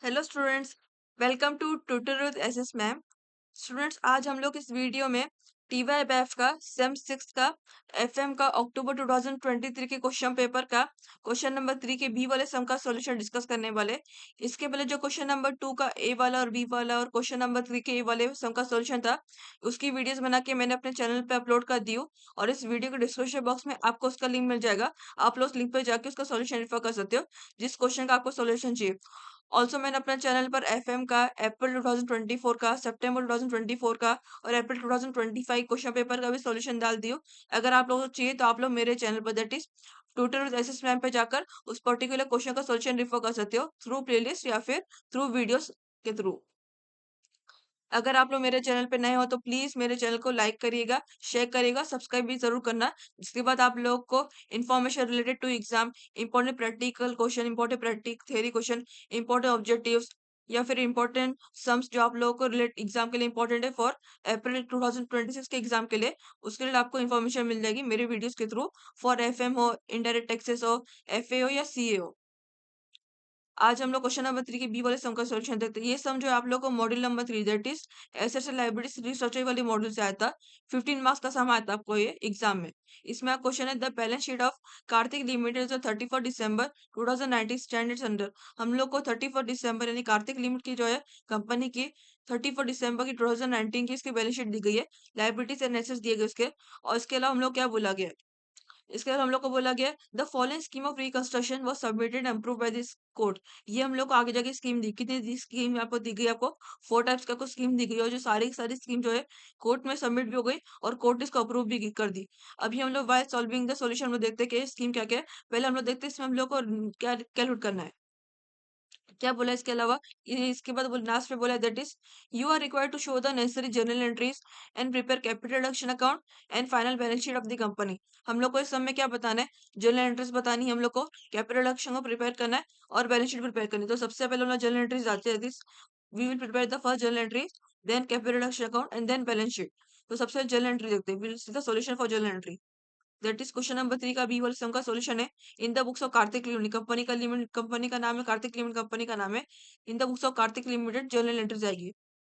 Hello students, welcome to tutor with SS ma'am. Students, आज हम लोग इस वीडियो में टीवाईबीएफ का सेम सिक्स का एफएम का अक्टूबर 2023 के क्वेश्चन पेपर का क्वेश्चन नंबर 3 के बी वाले सम का सॉल्यूशन डिस्कस करने वाले। इसके पहले जो क्वेश्चन नंबर 2 का ए वाला और बी वाला और क्वेश्चन नंबर 3 के ए वाले सम का सॉल्यूशन था, उसकी वीडियोस बना के मैंने अपने चैनल पे अपलोड कर दी हूँ और इस वीडियो के डिस्क्रिप्शन बॉक्स में आपको उसका लिंक मिल जाएगा। आप लोग उस लिंक पे जाके उसका सॉल्यूशन रेफर कर सकते हो, जिस क्वेश्चन का आपको सॉल्यूशन चाहिए। ऑल्सो मैंने अपने चैनल पर एफएम का अप्रैल 2024 का, सितंबर 2024 का और अप्रैल 2025 क्वेश्चन पेपर का भी सॉल्यूशन डाल दियो। अगर आप लोगों को चाहिए तो आप लोग मेरे चैनल पर that is tutor with SS ma'am पे जाकर उस पर्टिकुलर क्वेश्चन का सॉल्यूशन रिफर कर सकते हो थ्रू प्लेलिस्ट या फिर थ्रू वीडियोस के थ्रू। अगर आप लोग मेरे चैनल पे नए हो तो प्लीज मेरे चैनल को लाइक करिएगा, शेयर करिएगा, सब्सक्राइब भी जरूर करना। जिसके बाद आप लोग को information related to exam, important practical question, important practical theory question, important objectives या फिर इंपॉर्टेंट सम्स जो आप लोगों को रिलेट एग्जाम के लिए इंपॉर्टेंट है फॉर अप्रैल 2026 के एग्जाम के लिए, उसके लिए आपको इन्फॉर्मेशन मिल जाएगी मेरे वीडियोस के थ्रू। फॉर एफएम हो, इनडायरेक्ट टैक्सेस हो, एफए हो या सीए हो। आज हम लोग क्वेश्चन नंबर 3 के बी वाले सम का सॉल्यूशन देखते हैं। ये सम जो है आप लोग को module number 3 that is assets and liabilities restructure वाली मॉड्यूल से आया था। 15 मार्क्स का सम आया था आपको ये एग्जाम में। इसमें क्वेश्चन है the balance sheet of Kartik limited जो 31 दिसंबर 2019 स्टैंडर्ड्स अंडर। हम लोग को 31 दिसंबर यानी कार्तिक लिमिट की जो है कंपनी की 31 दिसंबर की 2019 की इसकी बैलेंस शीट दी गई है। लायबिलिटीज एंड एसेट्स दिए गए उसके। और इसके अलावा हम लोग क्या बोला गया है, इसके बाद हम लोग को बोला गया the following scheme of reconstruction was submitted and approved by this court. ये हम लोग को आगे जाके स्कीम दी, कितनी दी स्कीम आपको दी गई, आपको 4 टाइप्स का कुछ स्कीम दी गई और जो सारी की सारी स्कीम जो है कोर्ट में सबमिट भी हो गई और कोर्ट इसको अप्रूव भी कर दी। अभी हम लोग बाय सॉल्विंग द सॉल्यूशन में देखते हैं कि स्कीम क्या क्या है। पहले हम लोग देखते हैं इसमें हम लोग को क्या कैलकुलेट करना है, क्या बोला इसके अलावा। इसके बाद लास्ट में बोला that is you are required to show the necessary journal entries and prepare capital reduction account and final balance sheet of the company. हम लोग को इस समय क्या बताना है, जर्नल एंट्रीज बतानी है हम लोग को, कैपिटल रिडक्शन को प्रिपेयर करना है और बैलेंस शीट प्रिपेयर करनी है। तो सबसे पहले हम लोग जर्नल एंट्रीज आते हैं this, we will prepare the first journal entry, then capital reduction account and then balance sheet. तो सबसे जर्नल एंट्री देखते हैं, will see the solution for journal entry. That is question number 3 का B वाले sum का solution है। In the books of Kartik limited, company का नाम है कार्तिक लिमिटेड, कंपनी का नाम है। In the books of Kartik limited journal entries आएगी।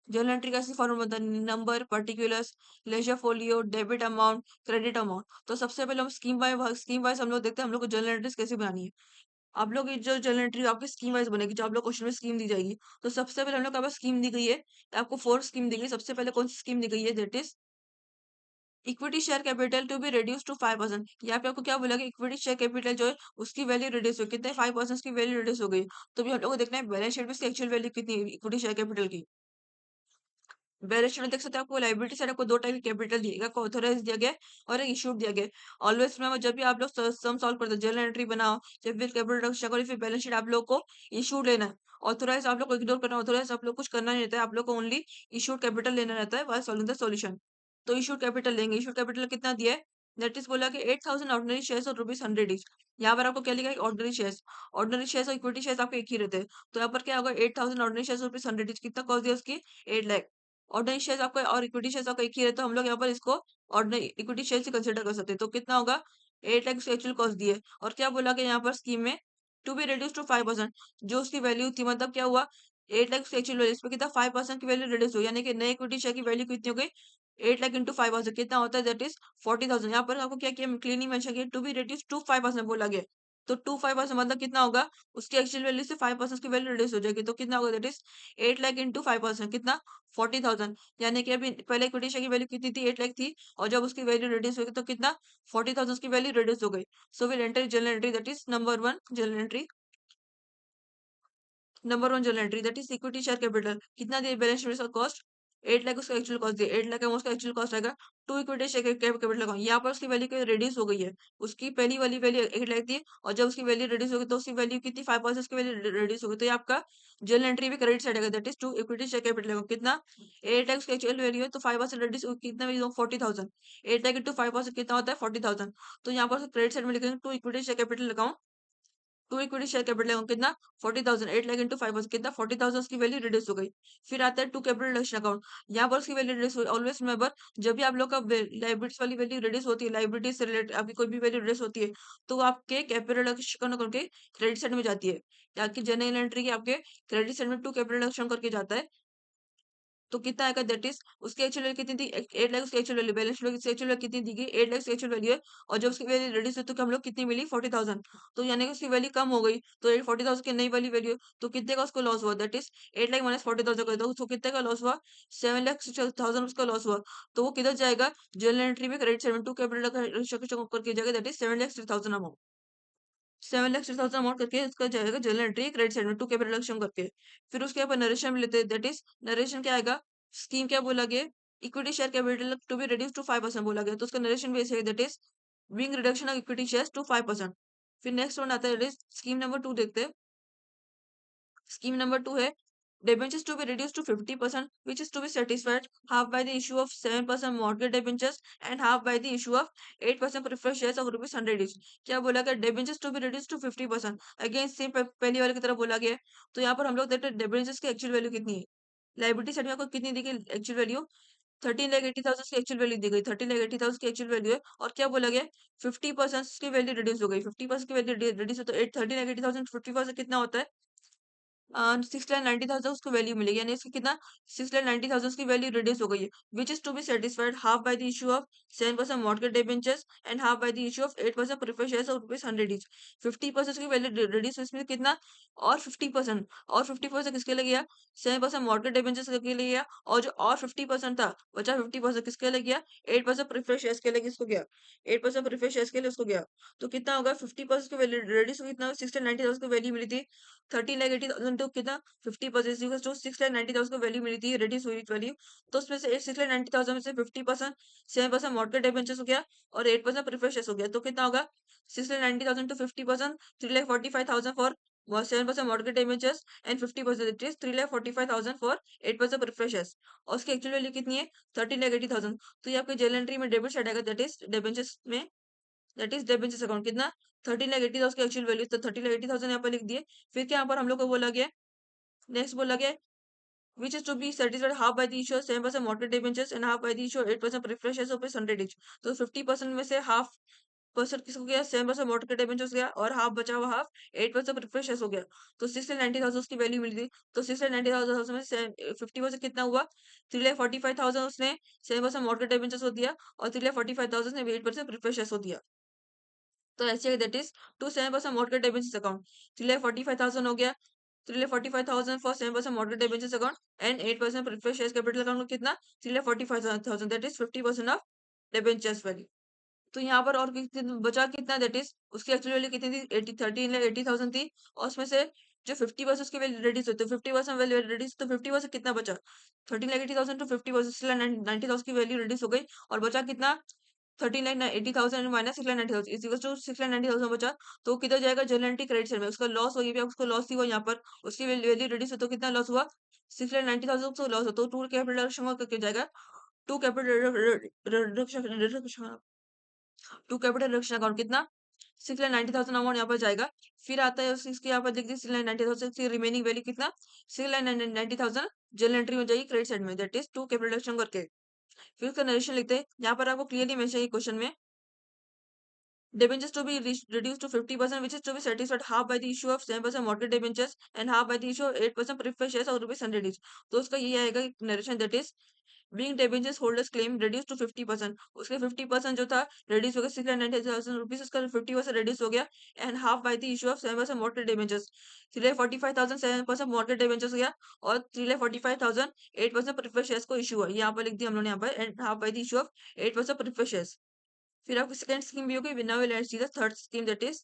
जर्नल एंट्री का फॉर्म बनता है number, particulars, ledger folio, debit amount, credit amount. तो सबसे पहले हम स्कीम वाइज हम लोग देखते हैं हम लोग को जर्नल एंट्रीज कैसे बनानी है। आप लोग ये जो जर्नल एंट्री आपकी स्कीम वाइज बनेगी, जो आप लोग क्वेश्चन में स्कीम दी जाएगी। तो सबसे पहले हम लोग के पास स्कीम दी गई है, आपको 4 स्कीम दी गई। सबसे पहले कौन सी स्कीम दी गई है, that is equity share capital to be reduce to 5%। यहाँ पे आपको क्या बोला कि इक्विटी शेयर कैपिटल जो है उसकी वैल्यू रिड्यूस हो, कितने 5% की वैल्यू रिड्यूस हो गई। तो भी हम लोग को देखना है बैलेंस शीट में इसकी एक्चुअल वैल्यू कितनी है इक्विटी शेयर कैपिटल की। बैलेंस शीट में देख सकते हैं आपको लाइबिलिटी साइड आपको 2 टाइप की कैपिटल दी गई, ऑथराइज दिया गया है और एक इशूड दिया गया है। ऑलवेज में जब भी आप लोग सम सॉल्व करते हो, जर्नल एंट्री बनाओ, जब भी कैपिटल रिडक्शन करो, फिर बैलेंस शीट आप लोग को इशूड लेना है। ऑथराइज आप लोग को इग्नोर करना, ऑथराइज आप लोग कुछ करना नहीं रहता है, आप लोग को ओनली इशूड कैपिटल लेना रहता है वाइल सॉल्विंग द सॉल्यूशन। तो इशूड कैपिटल लेंगे, इशूड कैपिटल कितना दिया है, दैट इज बोला कि 8,000 ऑर्डिनरी शेयर्स और ₹100 ईच। यहाँ पर आपको क्या लिखा है, ऑर्डिनरी शेयर्स और इक्विटी शेयर्स आपको एक ही रहते हैं। तो यहाँ पर क्या होगा, 8,000 ऑर्डिनरी शेयर्स ₹100 ईच, कितना कॉस्ट दिया उसकी, 8 लाख। ऑर्डिनरी शेयर्स आपका और इक्विटी शेयर्स आपका एक ही रहता है, हम लोग यहाँ पर इसको ऑर्डिनरी इक्विटी शेयर से कंसिडर कर सकते हैं। तो कितना होगा, 8 लाख उसकी एक्चुअल कॉस्ट दी है। और क्या बोला कि यहाँ पर स्कीम में टू बी रिड्यूस टू 5%, जो उसकी वैल्यू थी, मतलब क्या हुआ, 8 लाख उसकी एक्चुअल वैल्यू, इस पे कितना 5% की वैल्यू रिड्यूस हुई, यानी कि नए इक्विटी शेयर की वैल्यू कितनी हो गई, 8 लाख इंटू 5% कितना होता है, दैट इज 40,000। यहाँ पर आपको क्या किया, क्लीनली मेंशन किया टू बी रिड्यूस टू 5% बोला गया। तो टू 5% मतलब कितना होगा, उसकी एक्चुअल वैल्यू से 5% की वैल्यू रिड्यूस हो जाएगी। तो कितना होगा, दैट इज 8 लाख इंटू 5% कितना, 40,000। यानी कि अभी पहले इक्विटी शेयर की वैल्यू कितनी थी, 8 लाख थी, और जब उसकी वैल्यू रिड्यूस होगी तो कितना, 40,000 की वैल्यू रिड्यूस हो गई। So will enter journal entry that is number one journal entry that is equity share capital कितना दिया, बैलेंस शीट में कॉस्ट 8 लाख उसका एक्चुअल कॉस्ट दिया, 8 लाख है उसका एक्चुअल कॉस्ट आएगा। To equity share capital account, यहाँ पर उसकी वैल्यू रिड्यूस हो गई है, उसकी पहली वाली वैल्यू 1 लाख थी और जब उसकी वैल्यू रिड्यूस होगी तो उसकी वैल्यू कितनी, 5% उसकी वैल्यू रिड्यूस हो गई। तो ये आपका जर्नल एंट्री भी क्रेडिट साइड आएगा, that is to equity share capital account कितना, 8 लाख उसकी एक्चुअल वैल्यू है, तो 5% रिड्यूस कितना वैल्यू, 40,000। 8 लाख इंटू 5% कितना होता है, 40,000। तो यहाँ पर क्रेडिट साइड में लिखेंगे to equity share capital account to equity share capital account कितना 40,000, 8 लाख इंटू 5% कितना 40,000, उसकी वैल्यू रिड्यूस हो गई। फिर आता है टू कैपिटल रिडक्शन अकाउंट, यहाँ पर उसकी वैल्यू रिड्यूस हुई। ऑलवेज रिमेंबर, जब भी आप लोग का लाइबिलिटीज वाली वैल्यू रिड्यूस होती है, लाइबिलिटीज से रिलेटेड आपकी कोई भी वैल्यू रिड्यूस होती है, तो वो आपके कैपिटल रिडक्शन अकाउंट के क्रेडिट साइड में जाती है। आपकी जनरल एंट्री के आपके क्रेडिट साइड में टू कैपिटल रिडक्शन करके जाता है। तो कितना आएगा, दैट इज उसकी एक्चुअल वैल्यू कितनी थी 8 लाख, उसकी एक्चुअल वैल्यू बैलेंस शीट की एक्चुअल वैल्यू कितनी दी गई 8 लाख की एक्चुअल वैल्यू है। और जब उसकी वैल्यू रिड्यूस हुई तो हम लोग कितनी मिली 40,000, तो यानी कि उसकी वैल्यू कम हो गई। तो 40,000 की नई वाली वैल्यू, तो कितने का उसको लॉस हुआ, दैट इज 8 लाख माइनस 40,000 कर दो, तो कितने का लॉस हुआ 7 लाख उसका लॉस हुआ। तो वो किधर जाएगा, जनरल एंट्री में क्रेडिट सेवन टू कैपिटल करके जाएगा, that is 7 lakh amount, 7 lakh amount करके इसका जाएगा जनरल एंट्री क्रेडिट साइड में टू कैपिटल रिडक्शन करके। फिर उसके ऊपर नरेशन में लेते हैं, दैट इज नरेशन क्या आएगा, स्कीम क्या बोला गया, equity share capital to be reduce to 5% बोला गया, तो उसका नरेशन भी ऐसे है, that is being reduction of equity shares to 5%। फिर नेक्स्ट वन आता है, दैट इज स्कीम नंबर 2 देखते हैं। स्कीम नंबर 2 है debentures to be reduced to 50%, which is to be satisfied half by the issue of 7% mortgage debentures and half by the issue of 8% preferred shares of rupees 100 each। क्या बोला गया, debentures to be reduced to 50%, again same पहली वाले की तरह बोला गया है। तो यहाँ पर हम लोग देखते हैं debentures की एक्चुअल वैल्यू कितनी है, लाइबिलिटी साइड में आपको कितनी दी गई एक्चुअल वैल्यू 13,80,000 की एक्चुअल वैल्यू दी गई, 13,80,000 की एक्चुअल वैल्यू है। और क्या बोला गया 50% की वैल्यू रिड्यूस हो गई, 50% की वैल्यू रिड्यूस हो तो 13,80,000 50% कितना होता है 6,90,000 उसको वैल्यू मिलेगी, यानी इसकी कितना 6,90,000 की वैल्यू रिड्यूस हो गई है, which is to be satisfied half by the issue of 7% mortgage debentures and half by the issue of 8% preferred shares of rupees 100 each. 50% की वैल्यू रिड्यूस इसमें कितना, और 50%, और 50% किसके लिए गया 7% मॉर्गेज डिबेंचर्स के लिए गया, और जो और 50% था बचा 50% किसके लिए गया 8% प्रेफर्ड शेयर्स के लिए किसको गया 8% प्रेफर्ड शेयर्स के लिए उसको गया। तो कितना होगा 50% की वैल्यू रिड्यूस कितना 6,90,000 की वैल्यू मिली थी, 13,80,000 तो कितना 50% जो 6,90,000 को वैल्यू मिली थी रेड्यूस हुई वैल्यू, तो उसमें से 6,90,000 में से 50% 7% मॉर्गेज डिबेंचर्स हो गया और 8% प्रेफर्ड शेयर्स हो गया, तो कितना होगा 6,90,000 to 50% 3,45,000 for 7% mortgage debentures and 50% it is 3,45,000 for 8% preferred shares. और उसकी एक्चुअल वैल्यू कितनी है 13,80,000। तो ये आपके जेल एंट्री में डेबिट साइड आएगा, दैट इज डिबेंचर्स में, दैट इज डिबेंचर्स अकाउंट कितना 13,80,000 की एक्चुअल वैल्यू, तो 13,80,000 यहाँ पर लिख दिए। फिर क्या यहाँ पर हम लोग को बोला गया, नेक्स्ट बोला गया which is to be satisfied half by the issue of 7% mortgage debentures and half by the issue of 8% preferred shares of 100 each। तो 50% में से हाफ परसेंट किसको गया 7% mortgage debentures गया और हाफ बचा हुआ हाफ 8% प्रेफरेंस शेयर्स हो गया। तो 6,90,000 उसकी वैल्यू मिली थी, तो 6,90,000 में से 50% कितना हुआ 3,45,000 उसने 7% mortgage debentures को दिया और 3,45,000 ने 8% प्रेफरेंस शेयर्स को दिया। तो ऐसे that is to 7% mortgage debentures account 3,45,000 हो गया, 3,45,000 for 7% mortgage debentures account and 8% preference shares capital account को कितना 3,45,000, that is 50% of debentures value. तो यहाँ पर और बचा कितना, दैट इज उसकी एक्चुअल वैल्यू कितनी थी 13,80,000 थी, और उसमें से जो 50% उसकी वैल्यू रिड्यूस होती है 50% वैल्यू रिड्यूस, तो 50% कितना बचा 13,80,000 टू 50% 90,000 की वैल्यू रिड्यूस हो गई और बचा कितना 13,80,000 माइनस 6,90,000 इज इक्वल टू 6,90,000 बचा। तो वो किधर जाएगा जनरल एंट्री क्रेडिट साइड में, उसका लॉस हो गया उसको लॉस ही हुआ यहाँ पर, उसकी वैल्यू रिड्यूस हो तो कितना लॉस हुआ 6,90,000 तो लॉस हो, तो टू कैपिटल रिडक्शन करके जाएगा to capital reduction to capital reduction account कितना 6,90,000 अमाउंट यहाँ पर जाएगा। फिर आता है इसके यहाँ पर लिख दी 6,90,000 की रिमेनिंग वैल्यू कितना 6,90,000 जनरल एंट्री में जाएगी क्रेडिट साइड में, that is to capital reduction करके। फिर उसका नरेशन लिखते हैं, यहाँ पर आपको क्लियरली मेंशन है क्वेश्चन में debentures to be reduced to 50%, which is to be satisfied half by the issue of 7% mortgage debentures and half by the issue of 8% preferred shares of rupees 100 each। तो उसका ये आएगा narration, that is being debentures holders claim reduced to 50%, उसके 50% जो था reduce हो गया 6,90,000 rupees, उसका 50% reduce हो गया and half by the issue of 7% mortgage debentures 3,45,000 7% mortgage debentures हो गया और 3,45,000 8% preferred shares को issue हुआ, यहाँ पर लिख दिया हम लोगों ने यहाँ पर and half by the issue of 8% preferred shares। फिर आपकी सेकंड स्कीम भी होगी, now will see the third scheme, that is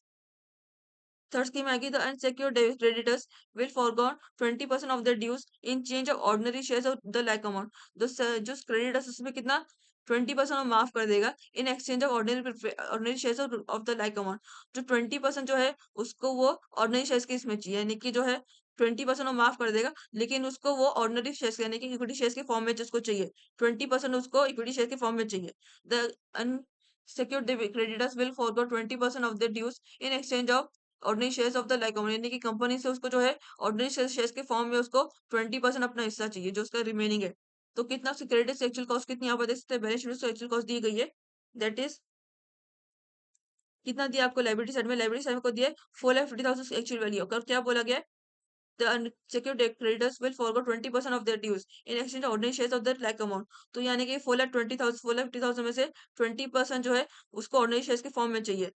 third scheme आएगी the unsecured creditors will forgone 20% of the dues in change of ordinary shares of the like amount. जो creditors उसमें कितना 20% माफ कर देगा in exchange of ordinary shares of the like amount. जो 20% जो है उसको वो ऑर्डिनरी शेयर्स के इसमें चाहिए, यानी कि जो है 20% वो माफ कर देगा, लेकिन उसको वो ऑर्डिनरी शेयर्स यानी कि इक्विटी शेयर्स के फॉर्म में उसको चाहिए, 20% उसको इक्विटी शेयर के फॉर्म में चाहिए। The secured creditors will forgo 20% of their dues in exchange of ordinary shares of the like company, यानी कि कंपनी से उसको जो है ऑर्डिनरी शेयर्स के फॉर्म में उसको 20% अपना हिस्सा चाहिए जो उसका रिमेनिंग है। तो कितना उसकी क्रेडिट एक्चुअल कॉस्ट कितनी यहाँ पर देख सकते हैं, बैलेंस शीट में एक्चुअल कॉस्ट दी गई है। दैट इज कितना दिया आपको लाइबिलिटी साइड में, लाइबिलिटी साइड में को दिया 4,50,000 एक्चुअल वैल्यू। और क्या बोला गया है, the unsecured creditors will forgo 20% of their dues in exchange of ordinary shares of the like amount। तो यानी कि 4,50,000 में से 20% जो है उसको ऑर्डिनरी शेयर्स के फॉर्म में चाहिए।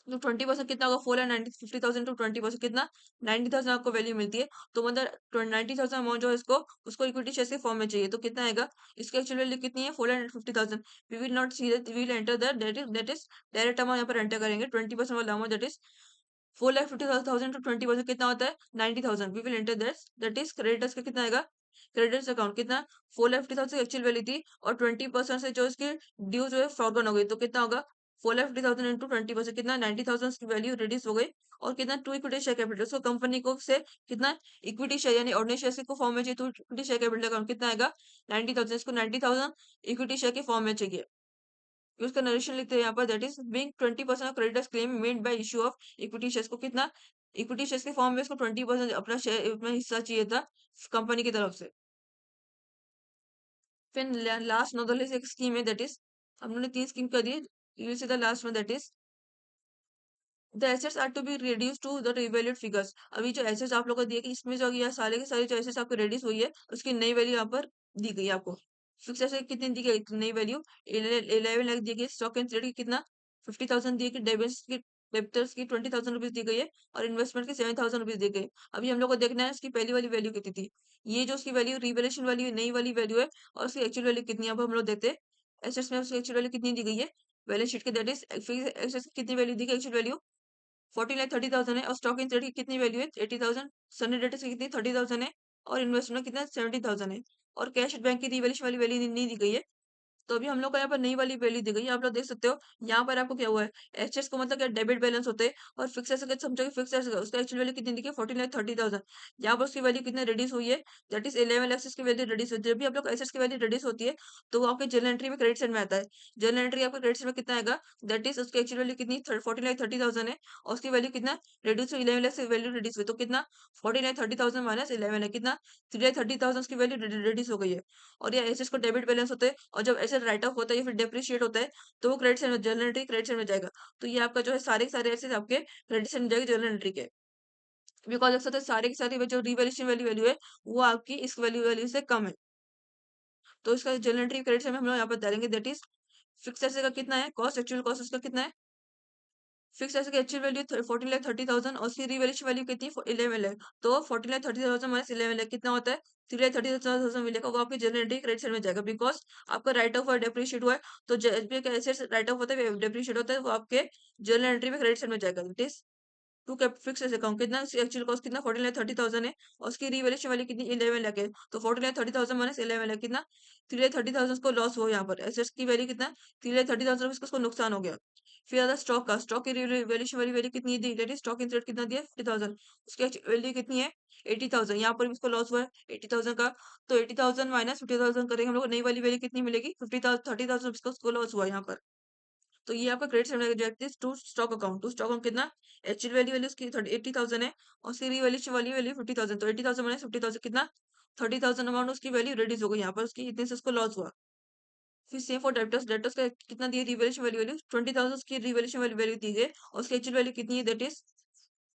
तो 20% कितना होगा, 4,50,000 टू 20% कितना 90,000 आपको वैल्यू मिलती है। तो मतलब 90,000 अमाउंट जो है इसको उसको इक्विटी शेयर्स के फॉर्म में चाहिए। तो कितना आएगा, इसकी एक्चुअल वैल्यू कितनी है 4,50,000। We will not see that, we will enter that is direct amount यहाँ पर एंटर करेंगे 20% वाला अमाउंट, दैट इज 4,50,000 टू 20% कितना होता है 90,000। We will enter that is creditors का कितना आएगा, क्रेडिटर्स अकाउंट कितना 4,50,000 एक्चुअल वैल्यू थी और 20% से जो इसकी ड्यू जो है फॉरगॉन हो गई। तो कितना होगा 4,50,000 इंटू 20% कितना 90,000 की वैल्यू रिड्यूस हो गई। और कितना टू इक्विटी शेयर कैपिटल, उसको कंपनी को से कितना इक्विटी शेयर यानी ऑर्डिनरी शेयर को फॉर्म में चाहिए। तो इक्विटी शेयर कैपिटल अकाउंट कितना आएगा 90,000, इसको 90,000 इक्विटी शेयर के फॉर्म में चाहिए। उसका नरेशन लिखते हैं यहाँ पर, that is being 20% of creditors claim made by issue of equity shares. को कितना इक्विटी शेयर्स के फॉर्म में इसको 20% अपना शेयर अपना हिस्सा चाहिए था कंपनी की तरफ से। फिर लास्ट नोदल एक स्कीम है, दैट इज हम लोगों ने 3 स्कीम कर दी। You see the last one, that is the assets are to be reduce to the revalued figures. अभी जो एसेट्स आप लोग को दिए कि इसमें जो ये सारे के सारे जो एसेट्स आपको रिड्यूस हुई है उसकी नई वैल्यू यहाँ पर दी गई है आपको। फिक्स एसेट कितनी दी गई नई वैल्यू 11 लाख दी गई। स्टॉक इन ट्रेड की कितना 50,000 दी गई। डेबिटर्स की 20,000 रुपीज दी गई है और इन्वेस्टमेंट की 7,000 रुपीज दी गई। अभी हम लोग को देखना है उसकी पहली वाली वैल्यू कितनी थी। ये जो उसकी वैल्यू रिवैल्यूएशन वैल्यू नई वाली वैल्यू है और उसकी एक्चुअल वैल्यू कितनी है अब हम लोग देखते हैं। एसेट्स में उसकी एक्चुअल वैल्यू कितनी दी गई है बैलेंस शीट के, दैट इज एसेट्स की कितनी वैल्यू दी गई एक्चुअल वैल्यू 14,30,000 है। और स्टॉक इन ट्रेड की कितनी वैल्यू है 80,000। सन्नी डेटर्स की कितनी 30,000 है और इन्वेस्टमेंट कितना 70,000 है। और कैश बैंक की रिवैल्यूएशन वाली वैल्यू नहीं दी गई है। तो अभी हम लोग का यहाँ पर नई वाली वैल्यू दी गई है, आप लोग देख सकते हो। यहाँ पर आपको क्या हुआ है, एचएस को मतलब क्या डेबिट बैलेंस होते हैं और फिक्स एसेट समझो कि फिक्स एसेट उसका एक्चुअल वैल्यू कितनी दिखी 14,30,000। यहाँ पर उसकी वैल्यू कितनी रिड्यूस हुई है, दैट इज 11 लाख की वैल्यू रिड्यूस होती है। जब भी आप लोग एसेट्स की वैल्यू रिड्यूस होती है तो वो आपके जर्नल एंट्री में क्रेडिट साइड में आता है। जर्नल एंट्री आपका क्रेडिट साइड में कितना आएगा, दैट इज उसकी एक्चुअल वैल्यू कितनी 14,30,000 है और उसकी वैल्यू कितना रिड्यूस 11 लाख से वैल्यू रिड्यूस हुई। तो कितना 14,30,000 माइनस 11 है कितना 3,30,000 की वैल्यू रिड्यूस हो गई है। और ये एसेट्स को डेबिट बैलेंस होते हैं और जब एसेट राइट ऑफ होता है या फिर डेप्रिशिएट होता है तो वो क्रेडिट साइड में जर्नल एंट्री क्रेडिट साइड में जाएगा। तो ये आपका जो है सारे के सारे एसेट आपके क्रेडिट साइड में जाएंगे जर्नल एंट्री के। बिकॉज देख सकते हैं सारे के सारे जो रिवैल्यूएशन वैल्यू है वो आपकी इस वैल्यू वैल्यू से कम है। तो इसका जर्नल एंट्री क्रेडिट साइड में हम लोग यहाँ पर डालेंगे, दैट इज फिक्स एसेट का कितना है कॉस्ट, एक्चुअल कॉस्ट उसका कितना है। फिक्स एसेट की एक्चुअल वैल्यू 14,30,000 और उसकी रिवैल्यूएशन वैल्यू कितनी 11 लाख। तो 14,30,000 माइनस 11 लाख कितना होता है 3,30,000 मिलेगा। वो आपके जनरल एंट्री क्रेडिट साइड में जाएगा बिकॉज आपका राइट ऑफ और डेप्रिशिएट हुआ है। तो एसबीआई का एसेट्स राइट ऑफ होता है डेप्रिशिएट होता है वो आपके जनरल एंट्री में क्रेडिट साइड में जाएगा। It is to cap fix account कितना एक्चुअल कॉस्ट कितना 14,30,000 है और उसकी रिवैल्यूएशन वाली कितनी 11 लाख है। तो 14,30,000 माइनस 11 लाख कितना 3,30,000 को लॉस हुआ यहाँ पर। एसेट्स की वैल्यू कितना 3,30,000 रुपीज को नुकसान हो गया। फिर आता स्टॉक का, स्टॉक की रिवैल्यूएशन वाली वैल्यू कितनी दी, that is stock in trade कितना दिया 50,000, उसकी वैल्यू कितनी है 80,000। यहाँ पर भी इसको लॉस हुआ है 80,000 का। तो 80,000 माइनस 50,000 करेंगे हम लोग नई वाली वैल्यू कितनी मिलेगी 50,000 30,000 रुपीज का उसको लॉस हुआ यहाँ पर। तो ये आपका क्रेडिट साइड में जाती है to stock account. To stock account कितना एक्चुअल वैल्यू वैल्यू उसकी 80,000 है और उसकी रिवैल्यूएशन वाली वैल्यू 50,000। तो 80,000 माइनस 50,000 कितना 30,000 अमाउंट उसकी वैल्यू रिड्यूस हो गई यहाँ पर उसकी इतने से उसको लॉस हुआ। फिर सेम फॉर डेब्टर्स, डेब्टर्स का कितना दिया रिवैल्यूएशन वैल्यू वैल्यू 20,000 की रिवैल्यूएशन वैल्यू वैल्यू दी गई और उसकी एक्चुअल वैल्यू कितनी है दैट इज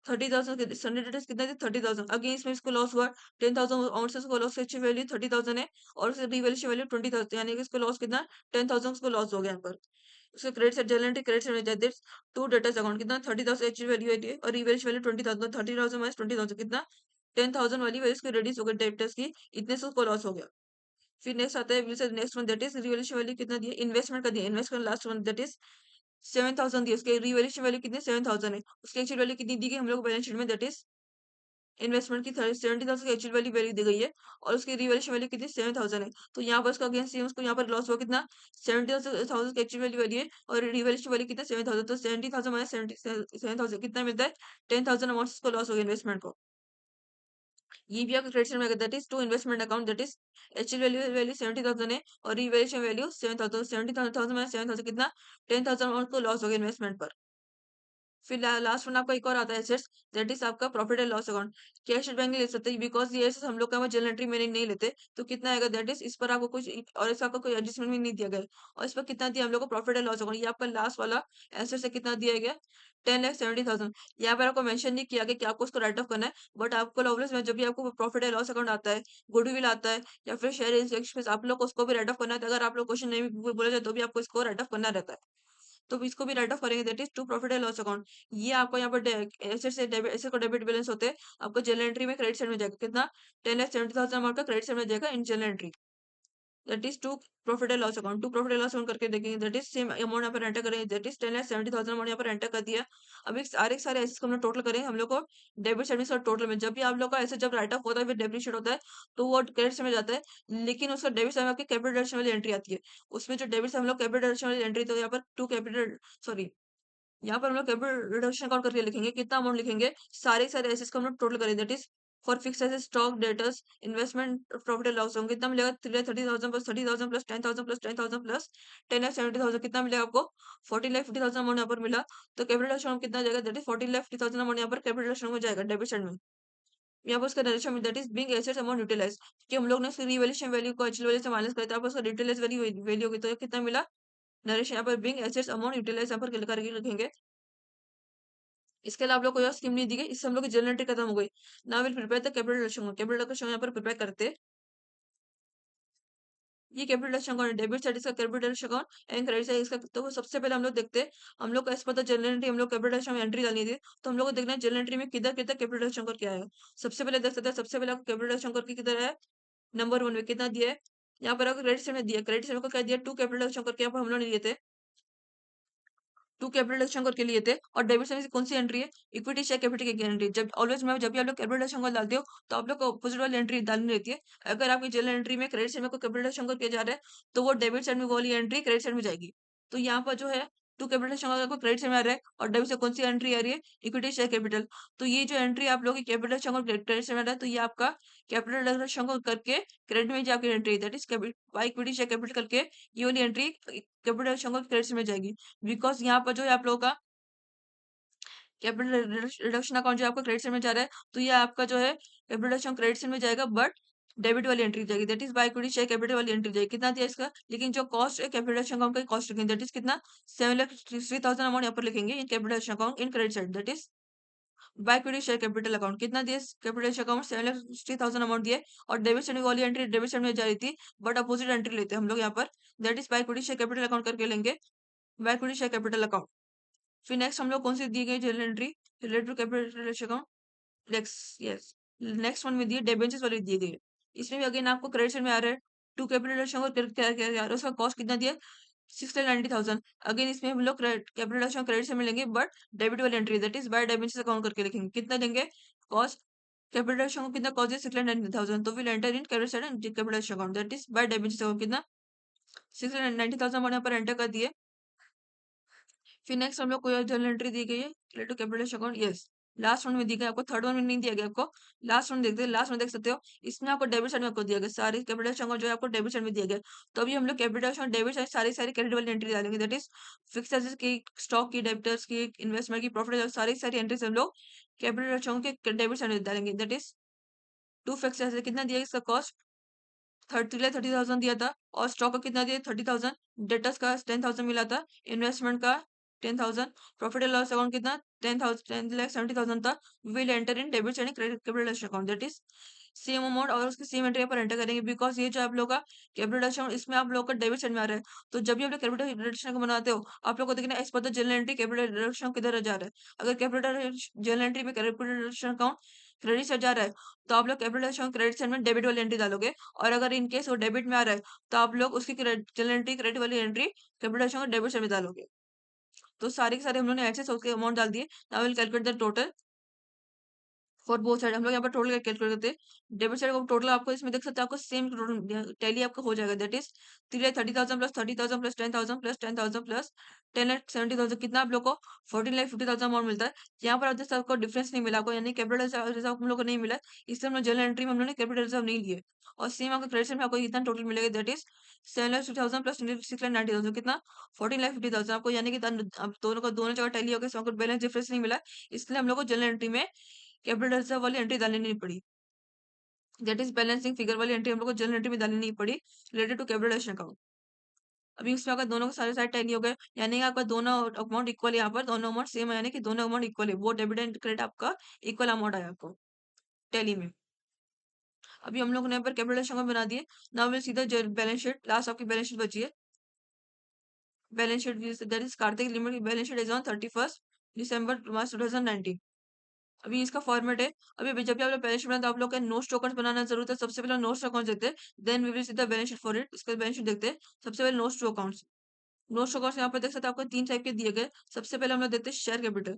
30,000। सन्डे डेटर्स कितना थे 30,000। अगेन इसमें इसको लॉस हुआ 10,000 आउंस से इसको लॉस की एक्चुअल वैल्यू 30,000 है और उसकी रिवैल्यूएशन वैल्यू 20,000 यानी कि इसको लॉस कितना 10,000 उसको लॉस हो गया यहाँ पर। उसके क्रेडिट से जनरल क्रेडिट से जाते टू डेटर्स अकाउंट कितना 30,000 एक्चुअल वैल्यू है और रिवैल्यूएशन वैल्यू 20,000। 30,000 माइनस 20,000 कितना 10,000 वाली वैल्यू इसकी रिड्यूस हो गई डेटर्स की इतने से उसको लॉस हो गया। फिर नेक्स्ट आता है next one that is revaluation value कितना दिया इन्वेस्टमेंट का दिया investment last one that is 7,000 दी उसके रिवैल्यूएशन वैल्यू कितनी 7,000 है। उसकी एक्चुअल वैल्यू कितनी दी गई हम लोग बैलेंस शीट में दैट इज इन्वेस्टमेंट की 70,000 की एक्चुअल वैल्यू वैल्यू दी गई है और उसकी रिवैल्यूएशन वैल्यू कितनी 7,000 है। तो यहाँ पर उसका अगेंस्ट सेम उसको यहाँ पर लॉस हुआ कितना 70,000 की एक्चुअल वैल्यू वैल्यू है और रिवैल्यूएशन वैल्यू कितना 7,000। तो 70,000 माइनस 7,000 कितना मिलता है 10,000 अमाउंट उसको लॉस हो गया इन्वेस्टमेंट को। ये भी आपका क्रेडिट में that is to investment account that is actual value value 70,000 है और रिवैल्यूएशन वैल्यू 7,000। 70,000 माइनस 7,000 कितना 10,000 अमाउंट को लॉस हो गया इन्वेस्टमेंट पर। फिर लास्ट वन आपका एक और आता है एसेट्स, दैट इज आपका profit and loss account. Cash at bank नहीं ले सकते बिकॉज ये assets हम लोग का जनरल एंट्री में नहीं लेते। तो कितना आएगा, दैट इज इस पर आपको कुछ और इसका आपको कोई एडजस्टमेंट भी नहीं दिया गया है। और इस पर कितना दिया हम लोग को प्रॉफिट एंड लॉस अकाउंट, ये आपका लास्ट वाला एसेट से कितना दिया गया, 10,70,000। यहाँ पर आपको मेंशन नहीं किया गया कि आपको उसको राइट ऑफ करना है, बट आपको ऑब्वियस में जब भी आपको प्रॉफिट एंड लॉस अकाउंट आता है, गुडविल आता है या फिर शेयर एक्सपेंस, आप लोग को उसको भी राइट ऑफ करना है। तो अगर आप लोग क्वेश्चन नहीं भी बोला जाए तो भी आपको इसको राइट ऑफ करना रहता है। तो इसको भी राइट ऑफ करेंगे, that is to profit and loss account. ये आपको यहाँ पर एसेट से डेबिट, एसेट को डेबिट बैलेंस होते हैं, आपको जनरल एंट्री में क्रेडिट साइड में जाएगा कितना, 10,70,000 अमाउंट का क्रेडिट साइड में जाएगा in general entry. That is to profit and loss account, to profit and loss account करके देखेंगे, दैट इज सेम अमाउंट यहाँ पर एंटर करेंगे, दैट इज 10,70,000 अमाउंट यहाँ पर एंटर कर दिया। अब एक सारे एसेट्स को हम लोग टोटल करें, हम लोग को डेबिट साइड में टोटल में जब भी आप लोग का ऐसे जब राइट ऑफ होता है फिर डेप्रिशिएट होता है तो वो क्रेडिट साइड में जाता है। लेकिन उसका डेबिट साइड में आपकी कैपिटल वाली एंट्री आती है, उसमें जो डेबिट से हम लोग कैपिटल वाली एंट्री, तो यहाँ पर टू कैपिटल, सॉरी, यहाँ पर हम लोग कैपिटल रिडक्शन अकाउंट करके लिखेंगे, कितना अमाउंट लिखेंगे, सारे एसेट्स को हम लोग टोटल करेंगे, that is for fix asset, stock, debtors, investment, profit and loss होंगे, कितना मिलेगा, 30,000 प्लस 30,000 प्लस 10,000 प्लस 10,000 प्लस 10,70,000, कितना मिलेगा आपको, 14,50,000 अमाउंट यहाँ पर मिला। तो कैपिटल अकाउंट कितना जाएगा, दैट इज 14,50,000 अमाउंट यहाँ पर कैपिटल अकाउंट में जाएगा डेबिट साइड में। यहाँ पर उसका डायरेक्शन में that is being assets amount utilise, कि हम लोग ने उसकी रिवैल्यूएशन वैल्यू को एक्चुअल वैल्यू से माइनस करते हैं, उसका यूटिलाइज वैल्यू होगी, तो ये कितना मिला, नरेश यहाँ पर बिंग एसेट्स अमाउंट यूटिलाइज यहाँ पर करके लिखेंगे। इसके अलावा आप लोग को कोई और स्कीम नहीं दी गई, इससे हम लोग की जनरल एंट्री खत्म हो गई। Now will prepare the capital account, capital account यहाँ पर प्रिपेयर करते। ये कैपिटल अकाउंट डेबिट साइड इसका capital account and credit side इसका। तो सबसे पहले हम लोग देखते हैं, हम लोग को as per the general entry हम लोग कैपिटल अकाउंट में एंट्री डालनी थी, तो हम लोग को देखना है जनरल एंट्री में किधर किधर कैपिटल अकाउंट क्या है। सबसे पहले देख सकते हैं, सबसे पहले आपको कैपिटल अकाउंट की किधर है, नंबर 1 में कितना दिया है, यहाँ पर आपको क्रेडिट साइड में दिया, क्रेडिट साइड को क्या दिया, टू कैपिटल अकाउंट करके यहाँ पर हम लोग ने लिए थे, टू कैपिटल एक्शन करके लिए थे। और डेबिट साइड से कौन सी एंट्री है, इक्विटी शेयर कैपिटल की एंट्री। जब ऑलवेज में जब भी आप लोग कैपिटल एक्शन डालते हो तो आप लोग को अपोजिट वाली एंट्री डालनी रहती है। अगर आपकी जनरल एंट्री में क्रेडिट साइड में कोई कैपिटल एक्शन किया जा रहा है तो वो डेबिट साइड में वो वाली एंट्री क्रेडिट साइड में जाएगी। तो यहाँ पर जो है टू कैपिटल एक्शन को क्रेडिट साइड में आ रहा है और डेबिट से कौन सी एंट्री आ रही है, इक्विटी शेयर कैपिटल। तो ये जो एंट्री आप लोग की कैपिटल एक्शन क्रेडिट साइड में आ रहा है, तो ये आपका कैपिटल एक्शन करके क्रेडिट में जो आपकी entry that is by equity share capital करके ये वाली एंट्री कैपिटल एक्शन क्रेडिट में जाएगी। बिकॉज यहाँ पर जो है आप लोगों का कैपिटल रिडक्शन अकाउंट जो आपका क्रेडिट साइड में जा रहा है, तो ये आपका जो है कैपिटल रिडक्शन क्रेडिट साइड में जाएगा, बट डेबिट वाली एंट्री जाएगी, that is by equity share capital वाली एंट्री जाएगी। कितना दिया इसका, लेकिन जो कॉस्ट है कैपिटल रिडक्शन अकाउंट का कॉस्ट लिखेंगे, दैट इज कितना, 7,03,000 अमाउंट यहाँ पर लिखेंगे in capital reduction account in credit side, that is by equity share capital account कितना दिया, कैपिटल रिडक्शन अकाउंट 7,60,000 अमाउंट दिया। और डेबिट साइड वाली एंट्री डेबिट साइड में जा रही थी, बट अपोजिट एंट्री लेते हैं हम लोग यहाँ पर, that is by equity share capital account करके लेंगे, by equity share capital account. फिर नेक्स्ट हम लोग कौन सी दी गई general entry related to capital account, next yes, next one में दी डिबेंचर्स वाली दी गई है। इसमें भी अगेन आपको क्रेडिट साइड में आ रहा है, टू कैपिटल अकाउंट क्या क्या क्या आ रहा है, उसका कॉस्ट कितना दिया, 6,90,000। अगेन इसमें हम लोग कैपिटल अकाउंट क्रेडिट साइड में लेंगे, बट डेबिट वाली entry that is bye debentures account करके लिखेंगे, कितना देंगे कॉस्ट, कैपिटल अकाउंट कितना कॉस्ट है, 6,90,000। तो will enter in capital side and capital account that is bye debentures account कितना, 6,90,000 यहाँ पर एंटर कर दिए। फिर नेक्स्ट हम लोग को जर्नल एंट्री दी गई है related to capital account, yes, last one में दी गई आपको, थर्ड वन में नहीं दिया गया आपको। लास्ट वन देखते हैं, लास्ट में देख सकते हो, इसमें आपको डेबिट साइड में आपको दिया गया, सारे कैपिटल अकाउंट जो है आपको डेबिट साइड में दिया गया। तो अभी हम लोग कैपिटल अकाउंट डेबिट साइड सारी सारी क्रेडिट वाली एंट्री डालेंगे, दैट इज फिक्स एसेट्स की, स्टॉक की, डेबिटर्स की, इन्वेस्टमेंट की, प्रॉफिट, सारी सारी एंट्रीज हम लोग कैपिटल अकाउंट के डेबिट साइड में डालेंगे, that is to fix assets कितना दिया इसका कॉस्ट, 30,30,000 दिया था। और स्टॉक का कितना दिया, 30,000। डेटर्स का 10,000 मिला था। इन्वेस्टमेंट का 10,000। प्रॉफिट एंड लॉस अकाउंट कितना, 10,000, 10,70,000 था। Will enter in debit and credit capital account, that is same amount और उसकी सेम एंट्री पर एंटर करेंगे, बिकॉज ये जो आप लोग का कैपिटल अकाउंट इसमें आप लोग का डेबिट साइड में आ रहा है। तो जब भी आप लोग कैपिटल रिडक्शन को बनाते हो, आप लोग को देखना as per the general entry capital reduction किधर जा रहा है। अगर कैपिटल जनरल एंट्री में capital reduction account credit side जा रहा है, तो आप लोग कैपिटल अकाउंट क्रेडिट साइड में डेबिट वाली एंट्री डालोगे। और अगर इन केस वो डेबिट में आ रहा है, तो आप लोग उसकी जनरल एंट्री क्रेडिट वाली entry capital account debit side में डालोगे। तो सारे के सारे हम लोगों ने ऐसे उसके अमाउंट डाल दिए। Now will calculate the total for both side हम लोग यहाँ पर टोटल कैलकुलेट करते हैं। डेबिट साइड का टोटल आपको इसमें देख सकते हैं, आपको सेम टोटल टैली आपका हो जाएगा, that is 3,30,000 plus 30,000 plus 10,000 plus 10,000 plus 10,70,000, कितना आप लोग को 14,50,000 अमाउंट मिलता है। यहाँ पर आप जैसे आपको डिफरेंस नहीं मिला आपको, यानी कैपिटल रिजर्व हम लोग को नहीं मिला, इसलिए हम लोग जनरल एंट्री में हम लोग ने कैपिटल रिजर्व नहीं लिए। और सेम आपको क्रेडिट में आपको इतना टोटल मिलेगा, दैट इज 7,50,000 प्लस 6,90,000, कितना 14,50,000 आपको, यानी कि अब दोनों का दोनों जगह टैली हो गया, so आपको बैलेंस डिफरेंस नहीं मिला, इसलिए हम लोग को जनरल एंट्री में कैपिटल रिजर्व वाली एंट्री डालनी नहीं पड़ी। दैट इज बैलेंसिंग फिगर वाली एंट्री हम लोग को जनरल एंट्री में डालनी नहीं पड़ी रिलेटेड टू कैपिटल अकाउंट। अभी उसमें अगर दोनों के सारे साइड टैली हो गए, यानी कि आपका दोनों अमाउंट इक्वल है, यहाँ पर दोनों अमाउंट सेम है, यानी कि दोनों अमाउंट इक्वल है, वो डेबिट एंड क्रेडिट आपका इक्वल अमाउंट आया आपको टैली में। अभी हम लोग ने यहाँ पर कैपिटल अकाउंट बना दिए। नाउ विल सीधा बैलेंस शीट, लास्ट आपकी बैलेंस शीट बची है। Balance sheet that is Kartik limited की बैलेंस शीट इज ऑन 31 दिसंबर 2019। अभी इसका फॉर्मेट है। जब भी आप लोग बैलेंस शीट बनाते हैं, आप लोग का नोट्स टोकन बनाना जरूरत है। सबसे पहले नोट्स अकाउंट देते हैं, then we will see the balance sheet for it. इसका बैलेंस शीट देखते हैं। सबसे पहले notes to accounts. Notes to accounts यहाँ पर देख सकते हैं, आपको तीन टाइप के दिए गए। सबसे पहले हम लोग देते हैं share capital.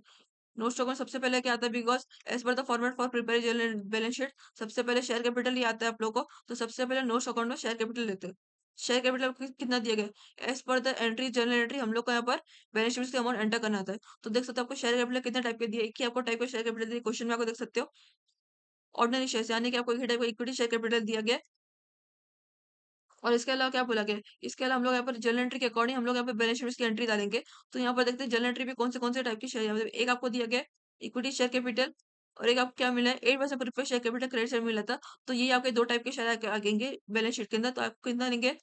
Notes to account सबसे पहले क्या आता है, because as per the format for prepare balance sheet, सबसे पहले शेयर कैपिटल ही आता है आप लोग को, तो सबसे पहले नोट्स अकाउंट में शेयर कैपिटल लेते हैं। शेयर कैपिटल कितना दिया गया as per the entry, general entry हम लोग को यहाँ पर बैलेंस शीट के अमाउंट एंटर करना आता है। तो देख सकते हो आपको शेयर कैपिटल कितने टाइप के दिए, एक ही आपको टाइप का शेयर कैपिटल दिए, क्वेश्चन में आपको देख सकते हो। ऑर्डिनरी शेयर, यानी कि आपको एक ही टाइप का इक्विटी शेयर कैपिटल दिया गया है। और इसके अलावा क्या बोला गया है? इसके अलावा हम लोग यहाँ पर जनरल एंट्री के अकॉर्डिंग हम लोग यहाँ पर बैलेंस शीट की एंट्री डालेंगे। तो यहाँ पर देखते हैं जनरल एंट्री में कौन से टाइप की शेयर, मतलब एक आपको दिया गया इक्विटी शेयर कैपिटल, और एक आपको क्या मिला है 8% preferred share capital credit share मिला था। तो ये आपके दो टाइप के शेयर आएंगे बैलेंस शीट के अंदर, तो आपको कितना देंगे।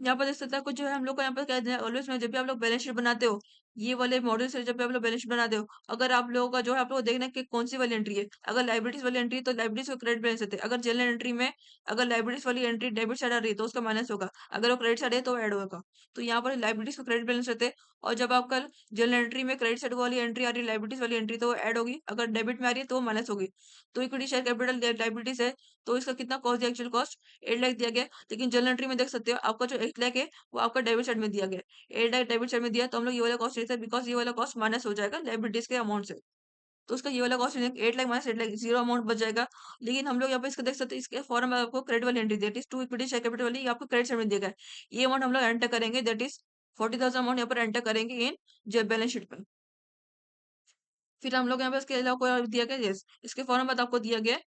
यहाँ पर देख सकते हैं कुछ जो है हम लोग को यहाँ पर क्या ऑलवेज में जब भी आप लोग बैलेंस शीट बनाते हो, ये वाले मॉडल से जब भी आप लोग बैलेंस शीट बनाते हो, अगर आप लोगों का जो है आप लोग को देखना है कि कौन सी वाली एंट्री है। अगर लाइबिलिटीज वाली एंट्री तो लाइबिलिटीज को क्रेडिट बैलेंस देते हैं। अगर जनरल एंट्री में अगर लाइबिलिटीज वाली एंट्री डेबिट साइड आ रही है तो उसका माइनस होगा, अगर वो क्रेडिट साइड है तो ऐड होगा। तो यहाँ पर लाइबिलिटीज को क्रेडिट बैलेंस रहते हैं। और जब आपका जनरल एंट्री में क्रेडिट साइड वाली एंट्री आ रही है, लाइबिलिटीज वाली एंट्री, तो वो ऐड होगी, अगर डेबिट में आ रही है तो वो माइनस होगी। तो इक्विटी शेयर कैपिटल लाइबिलिटीज है, तो इसका कितना कॉस्ट दिया, एक्चुअल कॉस्ट 8 लाख दिया गया। लेकिन जनरल एंट्री में देख सकते हो आपका जो 8 लाख है वो आपका डेबिट साइड में दिया गया है। 8 लाख डेबिट साइड में दिया, तो हम लोग ये वाला कॉस्ट लेते हैं, बिकॉज ये वाला कॉस्ट माइनस हो जाएगा लाइबिलिटीज के अमाउंट से। तो उसका ये वाला cost 8 lakh minus 8 lakh, zero amount बच जाएगा। लेकिन हम लोग यहाँ पे इसका देख सकते हैं, इसके फॉर्म में आपको क्रेडिट वाली entry that is to equity share capital वाली आपको क्रेडिट साइड में दिया गया है। ये अमाउंट हम लोग एंटर करेंगे, दैट इज 40,000 अमाउंट यहाँ पर एंटर करेंगे इन जब बैलेंस शीट पे। फिर हम लोग यहाँ पे इसके अलावा कोई और दिया गया, यस इसके फॉर्म में आपको दिया गया है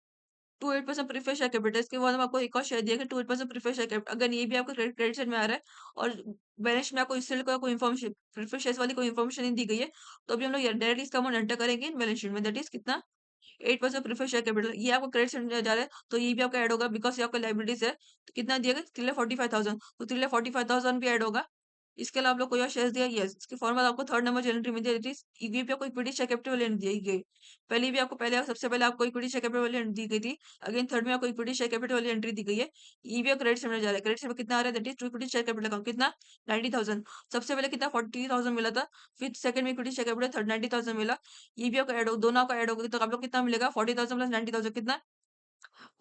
टू 8% प्रीफेस शेयर कैपिटल। इसके बाद में आपको एक और शेयर दिया गया 2 8% प्रीफेस शेयर कैपिटल। अगर ये भी आपको क्रेडिट साइड में आ रहा है और बैलेंस में आपको इससे कोई इन्फॉर्मेशन प्रीफेस शेयर वाली कोई इन्फॉर्मेशन नहीं दी गई है, तो अभी हम लोग डायरेक्ट इसका अमाउंट एंटर करेंगे इन बैलेंस शीट में, दैट इज कितना 8% प्रीफेस शेयर कैपिटल। ये आपको क्रेडिट साइड में जा रहा है, तो ये भी आपका ऐड होगा, बिकॉज ये आपका लाइबिलिटीज है। तो कितना दिया गया 3,45,000, तो 3,45,000 भी ऐड होगा। इसके अलावा आप लोग कोई और शेयर दिया, यस इसके फॉर्मूला आपको थर्ड नंबर एंट्री में दिया, ईवीपी पे आपको इक्विटी शेयर कैपिटल वाली दी गई। पहले भी आपको पहले सबसे पहले आपको इक्विटी शेयर कैपिटल वाली दी गई थी। अगेन थर्ड में आपको इक्विटी शेयर कैपिटल वाली एंट्री दी गई है। ईवीपी क्रेडिट से जा रहा है, क्रेडिट से कितना आ रहा है, that is to equity share capital account कितना 90,000। सबसे पहले कितना 40,000 मिला था, फिर सेकंड में इक्विटी शेयर कैपिटल थर्ड 90,000 मिला। ईवीपी आपको ऐड हो, दोनों का ऐड होगा तो आप लोग कितना मिलेगा 40,000 प्लस 90,000 कितना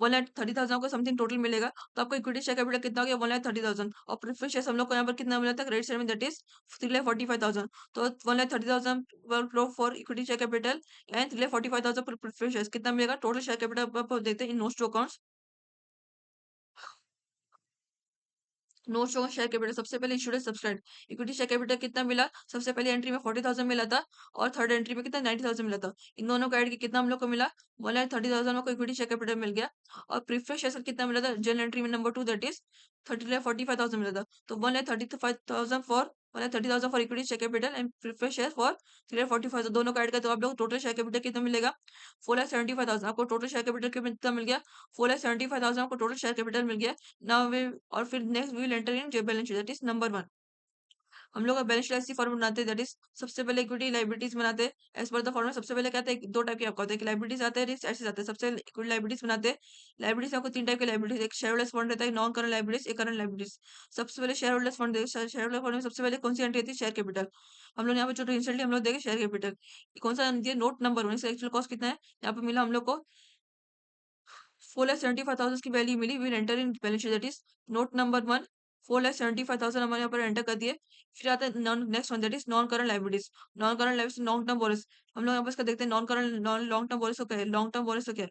1,30,000 को समथिंग टोटल मिलेगा। तो आपको इक्विटी शेयर कैपिटल कितना हो गया 1,30,000। और प्रेफरेंस शेयर हम लोग को यहाँ पर कितना मिला था क्रेडिट शेयर में, दैट इज 3,45,000। तो 1,30,000 for equity share capital and 3,45,000 for preference share, कितना मिलेगा टोटल शेयर कैपिटल आप देते हैं इन नोट्स टू अकाउंट्स। नोट्स होगा शेयर कैपिटल, सबसे पहले issued subscribe. Equity share capital कितना मिला, सबसे पहले एंट्री में 40,000 मिला था, और थर्ड एंट्री में कितना 90,000 मिला था। इन दोनों का ऐड कितना हम लोग को मिला 1,30,000 को इक्विटी शेयर कैपिटल मिल गया। और प्रीफरेंस शेयर कितना मिला था जनरल एंट्री में नंबर 2, दैट इज 30,45,000 मिला था। तो 1,35,000 for 1,30,000 for equity share capital and preference share for 3,45,000, दोनों का ऐड कर, तो आप लोग टोटल शेयर कैपिटल कितना मिलेगा 4,75,000। आपको टोटल शेयर कैपिटल कितना मिल गया 4,75,000 आपको टोटल शेयर कैपिटल मिल गया। नाउ वी और फिर next we will enter in जो balance sheet, that is number 1। हम लोग का बैलेंस शीट ऐसी फॉर्म बनाते हैं, दैट इज सबसे पहले इक्विटी लाइबिलिटीज बनाते हैं एज पर द फॉर्मूला। सबसे पहले क्या आता है, दो टाइप के आपका होता है, लाइबिलिटीज आते हैं, रिस्क एसेट्स आते हैं। सबसे पहले इक्विटी लाइबिलिटीज बनाते हैं। लाइबिलिटीज आपको तीन टाइप के लाइबिलिटीज, एक शेयर होल्डर्स फंड रहता है, नॉन करंट लाइबिलिटीज, एक करंट लाइबिलिटीज। सबसे पहले share holders fund, share holder fund में सबसे पहले कौन सी एंट्री आती है शेयर कैपिटल। हम लोग यहाँ पे जो रिसेंटली हम लोग देखे शेयर कैपिटल कौन सा दिया नोट नंबर 1, इसका एक्चुअल कॉस्ट कितना है यहाँ पे मिला हम लोग को 4,75,000 की वैल्यू मिली। Will enter in balance sheet, that is note number 1 4,75,000 हमारे यहाँ पर एंटर कर दिए। फिर आता है non next one that is non current liabilities. Non current liabilities long term bonus. हम लोग यहाँ पर इसका देखते हैं non current non long term bonus को क्या है, लॉन्ग टर्म बोनस को क्या है।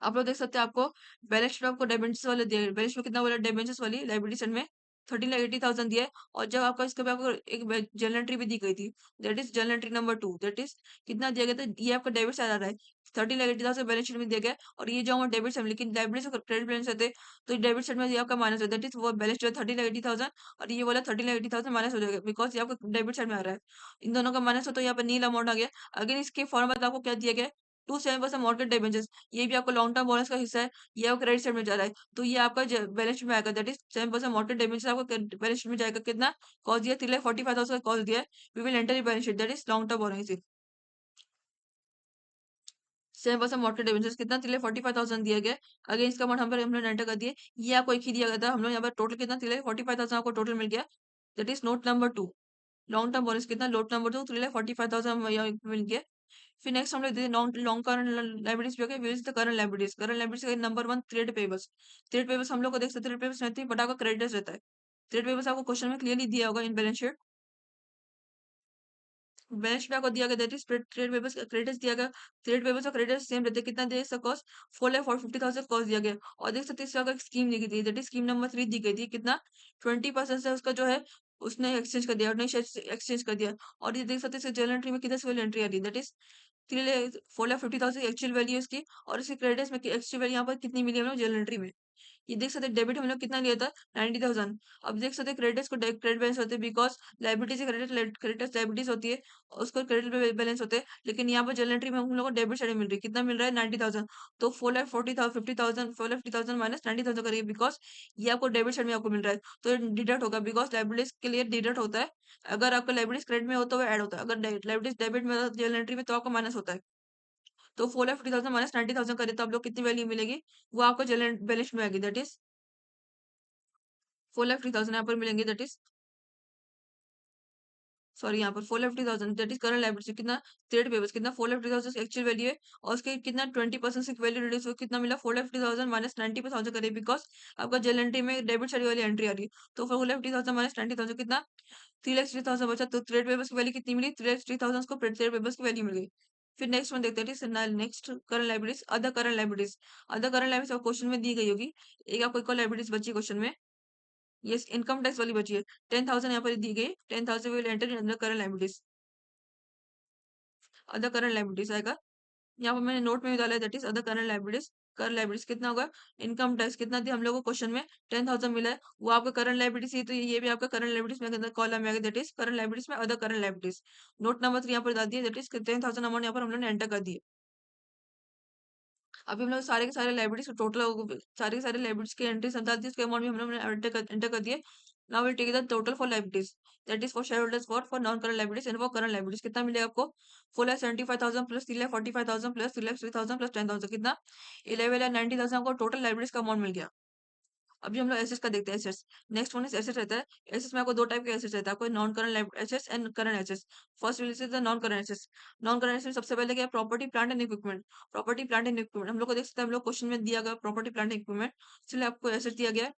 आप लोग देख सकते हैं आपको बैलेंस शीट में आपको डिबेंचर्स वाले दिए, बैलेंस में कितना बोला डिबेंचर्स वाली लायबिलिटी साइड में 13,80,000 दिया है। और जब आपका इसके पे आपको एक जर्नल एंट्री भी दी गई थी, that is journal entry number 2, that is कितना दिया गया था, ये आपका डेबिट साइड आ रहा है। 13,80,000 बैलेंस शीट में दिया गया है, और ये जो हमारे डेबिट साइड, लेकिन डेबिट से क्रेडिट बैलेंस होते हैं, तो डेबिट साइड में ये आपका माइनस है, दैट इज वो बैलेंस जो है 13,80,000, और ये वाला 13,80,000 माइनस हो जाएगा, बिकॉज ये आपका डेबिट साइड में आ रहा है। इन दोनों का माइनस हो तो यहाँ पर नील अमाउंट आ गया। अगेन इसके फॉर्मूला आपको क्या दिया गया है, 2.7% मॉर्गेज डिबेंचर्स, ये भी आपको लॉन्ग टर्म बोनस का हिस्सा है, ये आपको क्रेडिट साइड में जा रहा है, तो ये आपका बैलेंस शीट में आएगा, दैट इज 7% मॉर्गेज डिबेंचर्स आपको बैलेंस शीट में जाएगा। कितना कॉस्ट दिया, 3,45,000 का कॉस्ट दिया है। We will enter balance sheet, that is long term bonus. 7% mortgage debentures कितना, 3,45,000 दिया गया। अगेन इसका अमाउंट हम पर हमने एंटर कर दिए। ये आपको एक ही दिया गया था, हम लोग यहाँ पर टोटल कितना 3,45,000 आपको टोटल मिल गया, that is note number 2। Long term bonus कितना, नोट नंबर 2 3,45,000 मिल गया। फिर नेक्स्ट हम लोग देखते हैं लॉन्ग लॉन्ग करंट लायबिलिटीज पे, we is the current liabilities. Current liabilities का number 1 trade payables. Trade payables हम लोग को देख सकते हैं, ट्रेड पेबल्स रहती है बट आपका क्रेडिटर्स रहता है। ट्रेड पेबल्स आपको क्वेश्चन में क्लियरली दिया होगा इन बैलेंस शीट। बैलेंस शीट आपको दिया गया, दैट इज ट्रेड पेबल्स का क्रेडिटर्स दिया गया। ट्रेड पेबल्स और क्रेडिटर्स सेम रहते हैं। कितना दिया इसका कॉस्ट, 4,50,000 कॉस्ट दिया गया। और देख सकते हैं इसका स्कीम दी गई थी, दैट इज स्कीम नंबर 3 दी गई थी। कितना 20% से उसका जो है उसने एक्सचेंज कर दिया, नहीं एक्सचेंज कर दिया। और ये देख सकते हैं जर्नल एंट्री में कितना सिविल एंट्री आ रही है, दैट इज 4,50,000 एक्चुअल वैल्यू इसकी, और इसके क्रेडिट्स में एक्चुअल वैल्यू यहाँ पर कितनी मिली है हम लोग जर्नल एंट्री में। ये देख सकते हैं डेबिट हम लोग कितना लिया था, 90,000। अब देख सकते हैं क्रेडिट्स को क्रेडिट बैलेंस होते हैं, बिकॉज लाइबिलिटी से क्रेडिट क्रेडिटर्स लाइबिलिटीज होती है, उसको क्रेडिट बैलेंस होते हैं। लेकिन यहाँ पर जनरल एंट्री में हम लोग को डेबिट साइड मिल रही है, कितना मिल रहा है 90,000। तो 4,40,000 4,50,000 माइनस 90,000 करिए, बिकॉज ये आपको डेबिट साइड में आपको मिल रहा है, तो ये डिडक्ट होगा, बिकॉज लाइबिलिटीज के लिए डिडक्ट होता है। अगर आपका लाइबिलिटीज क्रेडिट में हो तो वो ऐड होता है, अगर लाइबिलिटीज डेबिट में जनरल एंट्री में तो आपका माइनस होता है। तो 4,50,000 माइनस 90,000 करिए तो आप लोग कितनी वैल्यू मिलेगी, वो आपको जनरल बैलेंस में आएगी, दैट इज 4,50,000 यहाँ पर मिलेंगे, दैट इज सॉरी यहाँ पर 4,50,000 दैट इज करंट लायबिलिटी। कितना ट्रेड पेबल्स कितना 4,50,000 एक्चुअल वैल्यू है, और उसके कितना 20% से वैल्यू रिड्यूस हो, कितना मिला 4,50,000 माइनस 90,000 करिए, बिकॉज आपका जेल एंट्री में डेबिट साइड वाली एंट्री आ रही है। तो 4,50,000 माइनस 90,000 कितना 3,60,000 बचा। तो ट्रेड पेबल्स की वैल्यू कितनी मिली, 3,60,000 को ट्रेड पेबल्स की वैल्यू मिल गई। फिर नेक्स्ट वन देखते हैं, next current liabilities, other current liabilities. Other current liabilities question में दी गई होगी, एक आपको एक और लायबिलिटीज बची क्वेश्चन में, ये इनकम टैक्स वाली बची है। 10,000 यहाँ पर दी गई, 10,000 will enter in under current liabilities. Other current liabilities आएगा, यहाँ पर मैंने नोट में भी डाला है, that is other current liabilities. Current liabilities कितना होगा, इनकम टैक्स कितना दिया हम लोग को क्वेश्चन में 10,000 मिला है, वो आपका करंट लायबिलिटीज है, तो ये भी आपका करंट लायबिलिटीज में अंदर कॉलम में आएगा, दैट इज करंट लायबिलिटीज में other current liabilities. Note number 3 यहाँ पर डाल दिया, दैट इज 10,000 अमाउंट यहाँ पर हम लोग ने एंटर कर दिए। अभी हम लोग सारे के सारे लाइब्रेरीज टोटल, सारे के सारे लाइब्रेरीज के एंट्री समझा दी, उसके अमाउंट भी हम लोग ने एंटर कर दिए। Now will take the total for liabilities, that is for share holders for non current liabilities and for current liabilities. कितना मिलेगा आपको, 4,75,000 प्लस 3,45,000 प्लस 3,03,000 प्लस 10,000, कितना 11,90,000 को टोटल लाइब्रेरीज का अमाउंट मिल गया। अभी हम लोग एसेट्स का देखते हैं, assets. Next one is asset रहता है। एसेट्स में आपको दो टाइप के एसेट्स रहता है, आपको non current assets and current assets. First will is the non current assets. Non current assets सबसे पहले क्या है, property plant and equipment. Property plant and equipment हम लोग को देख सकते हैं, हम लोग क्वेश्चन में दिया गया प्रॉपर्टी प्लांट एंड इक्विपमेंट, इसलिए आपको एसेट दिया गया है।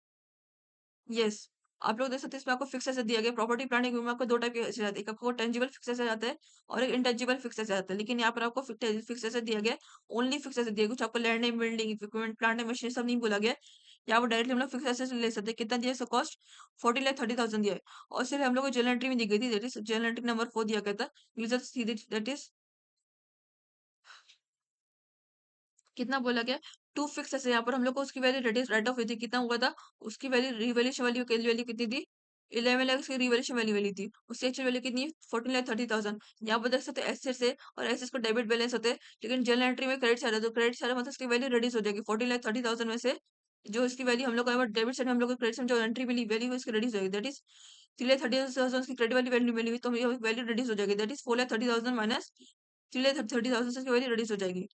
यस, आप लोग देख सकते हैं इसमें आपको फिक्स एसेट दिया गया। प्रॉपर्टी प्लांट इक्विपमेंट आपको दो टाइप के एसेट आते हैं, एक आपको टेंजिबल फिक्स एसेट आता है और एक इंटेंजिबल फिक्स एसेट आता है। लेकिन यहाँ पर आपको फिक्स एसेट दिया गया है, ओनली फिक्स एसेट दिया गया, कुछ आपको land and building equipment plant and machine सब नहीं बोला गया। यहाँ पर डायरेक्टली हम लोग फिक्स एसेट ले सकते हैं। कितना दिया इसका कॉस्ट, 40,30,000 दिया है। और सिर्फ हम लोग को जनरल एंट्री में दी गई थी, that is general entry number 4 दिया गया था। दैट इज कितना बोला गया, टू फिक्स एसेट। यहाँ पर हम लोग को उसकी वैल्यू राइट ऑफ हुई थी, कितना हुआ था, उसकी वैल्यू रिवैल्यूएशन वैल्यू कितनी थी, 11 लाख की रिवैल्यूएशन वैल्यू थी। उसकी एक्चुअल वैल्यू कितनी, 14,30,000। यहाँ पर देख सकते हैं एसेट्स है और एसेट्स को डेबिट बैलेंस होते हैं, लेकिन जनरल एंट्री में क्रेडिट साइड है, तो क्रेडिट साइड मतलब उसकी वैल्यू रिड्यूस हो जाएगी। 14,30,000 में से जो इसकी वैल्यू हम लोग को डेबिट साइड में हम लोग को क्रेडिट साइड जो एंट्री मिली वैल्यू उसकी रिड्यूस हो जाएगी, दैट इज 3,30,000 की क्रेडिट वाली वैल्यू मिली हुई, तो वैल्यू रिड्यूस हो जाएगी, दैट इज 4,30,000 माइनस 3,30,000 से वैल्यू रिड्यूस हो जाएगी।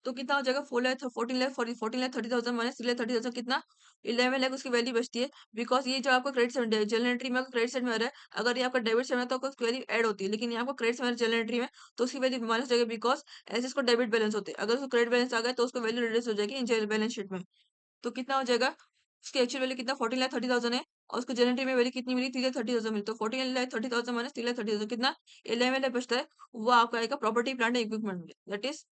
तो कितना हो जाएगा 14 लाख 30,000 कितना 11 लाख उसकी वैल्यू बचती है। बिकॉज ये जो आपका क्रेडिट साइड जनरल एंट्री में क्रेडिट साइड में आ रहा है, अगर ये आपका डेबिट साइड में है तो आपको वैल्यू ऐड होती है, लेकिन यहाँ आपको क्रेडिट साइड जनरल एंट्री में तो उसकी वैल्यू माइनस हो जाएगी बिकॉज ऐसे इसको डेबिट बैलेंस होते हैं। अगर उसको क्रेडिट बैलेंस आ गया तो उसको वैल्यू रिड्यूस हो जाएगी इन बैलेंस शीट में। तो कितना हो जाएगा उसकी एक्चुअल वैल्यू कितना 14 लाख 30,000 है और उसको जनरल एंट्री में वैल्यू कितनी मिली 3 लाख 30,000 मिली। तो 14 लाख 30,000 माइनस 3 लाख 30,000 कितना 11 लाख बचता है। वो आपका आएगा प्रॉपर्टी प्लांट इक्विपमेंट में, that is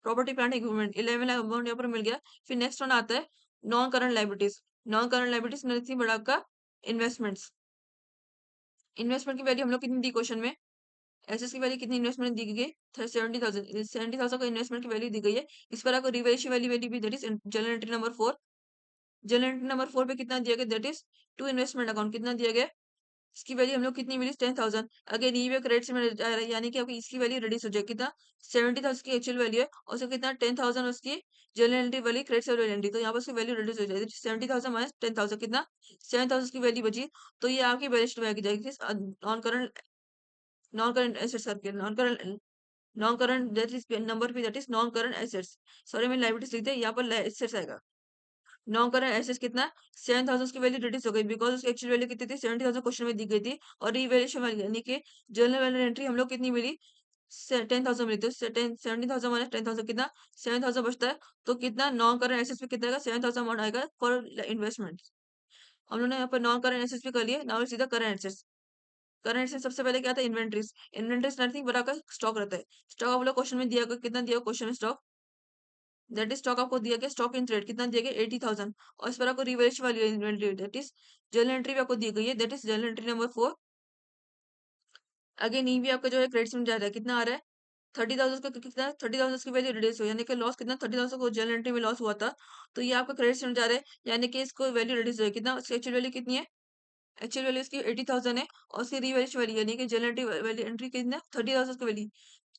property plant equipment 11 lakh amount यहाँ पर मिल गया। फिर नेक्स्ट वन आता है non current liabilities. Non current liabilities nothing but आपका इन्वेस्टमेंट्स। इन्वेस्टमेंट की वैल्यू हम लोग कितनी दी क्वेश्चन में, एसेस की वैल्यू कितनी इन्वेस्टमेंट दी गई है 70,000 को इन्वेस्टमेंट की वैल्यू दी गई है। इस पर आपको रिवेल्यूशन वैल्यू वैल्यू भी that is general entry number 4। General entry number 4 पे कितना दिया गया that is to investment account कितना दिया गया, इसकी वैल्यू हम लोग कितनी मिली 10,000। अगेन ये भी क्रेडिट से में जा रहा है, यानी कि आपकी इसकी वैल्यू रिड्यूस हो जाएगी कितना 70,000 की एक्चुअल वैल्यू है और उसका कितना 10,000 उसकी जनरल एंट्री वाली क्रेडिट से वैल्यू एंट्री, तो यहाँ पर उसकी वैल्यू रिड्यूस हो जाएगी 70,000 माइनस 10,000 कितना 7,000 की वैल्यू बची। तो ये आपकी बैलेंस शीट में आगे जाएगी नॉन करंट एसेट्स करके non current that is number पे that is non current assets. Sorry मैं लाइबिलिटीज लिखते हैं, यहाँ पर एसेट्स आएगा। नॉन करंट एसेट्स कितना 7,000 की वैल्यू रिड्यूस हो गई बिकॉज उसकी एक्चुअल वैल्यू कितनी थी 70,000 क्वेश्चन में दी गई थी। और रिवैल्यूएशन वाली यानी कि जनरल वैल्यू एंट्री हम लोग कितनी मिली 10,000 मिली। तो 70,000 माइनस 10,000 कितना 7,000 बचता है। तो कितना नॉन करंट एसेट्स में कितना आएगा 7,000 अमाउंट आएगा फॉर इन्वेस्टमेंट। हम लोगों ने यहाँ पर नॉन करंट एसेट्स भी कर लिए, नाउ सीधा करंट एसेट्स। करंट एसेट्स सबसे पहले क्या था इन्वेंट्रीज। इन्वेंट्रीज नथिंग बट आपका स्टॉक रहता है। स्टॉक आप लोग क्वेश्चन में दिया गया कितना दिया क्वेश्चन में स्टॉक दैट इज स्टॉक आपको दिया गया स्टॉक इन ट्रेड कितना दिया गया 80,000 और इस पर आपको रिवर्स वाली inventory that is journal entry भी आपको दी गई है that is journal entry number 4। Again ये भी आपका जो है क्रेडिट में जा रहा है कितना आ रहा है 30,000 का कितना 30,000 की वैल्यू रिड्यूस हो यानी कि लॉस कितना 30,000 को जर्नल एंट्री में लॉस हुआ था। तो ये आपका क्रेडिट में जा रहा है यानी कि इसको वैल्यू रिड्यूस हो कितना उसकी एक्चुअल वैल्यू कितनी है एक्चुअल वैल्यू इसकी 80,000 है और उसकी रिवैल्यूएशन वैल्यू यानी कि जनरल एंट्री वैल्यू एंट्री कितना 30,000 की वैल्यू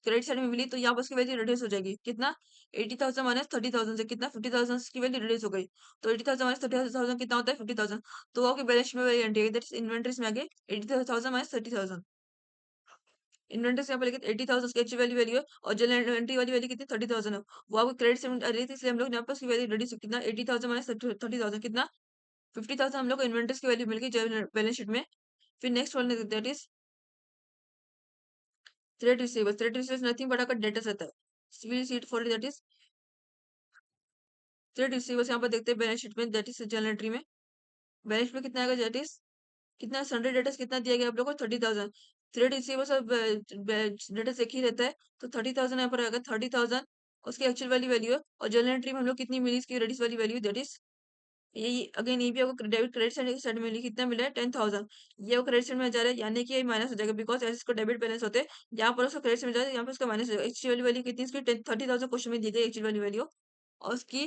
क्रेडिट साइड में मिली। तो यहाँ पर उसकी वैल्यू रिड्यूस हो जाएगी कितना 80,000 माइनस 30,000 से कितना 50,000 की वैल्यू रिड्यूस हो गई। तो 80,000 माइनस 30,000 कितना होता है 50,000। तो आपकी बैलेंस शीट में value entry that is inventories में आगे 80,000 माइनस 30,000। इन्वेंट्रीज यहाँ पर लेकिन 80,000 की एक्चुअल वैल्यू वैल्यू है और जनरल एंट्री वाली वैल्यू कितनी 30,000 है। वो आपको क्रेडिट से आ रही थी इसलिए हम लोग यहाँ पर उसकी वैल्यू रिड्यूस कितना 80,000 माइनस 30,000 कितना 50,000 हम लोग को इन्वेंट्रीज की वैल्यू मिल गई बैलेंस शीट में। फिर next one that is trade receivables. Trade receivables nothing but आपका डेटा रहता है सिविल सीट for that is trade receivables. यहाँ पर देखते हैं बैलेंस शीट में दैट इज जनरल एंट्री में बैलेंस शीट में कितना आएगा दैट इज कितना सन्डे डेटा कितना दिया गया आप लोगों को 30,000। थ्रेड रिसीवर्स और डेटा एक ही रहता है तो 30,000 यहाँ पर आएगा 30,000 उसकी एक्चुअल वाली वैल्यू है और जनरल एंट्री में हम लोग कितनी मिली इसकी रेडिस वाली वैल्यू दैट इज यही अगेन ये भी आपको डेबिट क्रेडिट साइड में मिली कितना मिला है 10,000। ये वो क्रेडिट साइड में जा रहा है यानी कि ये माइनस हो जाएगा बिकॉज ऐसे इसको डेबिट बैलेंस होते हैं यहाँ पर उसको क्रेडिट साइड में जा रहा है यहाँ पर उसका माइनस हो जाएगा। एक्चुअल वैल्यू कितनी इसकी 30,000 क्वेश्चन में दी गई एक्चुअल वाली वैल्यू और उसकी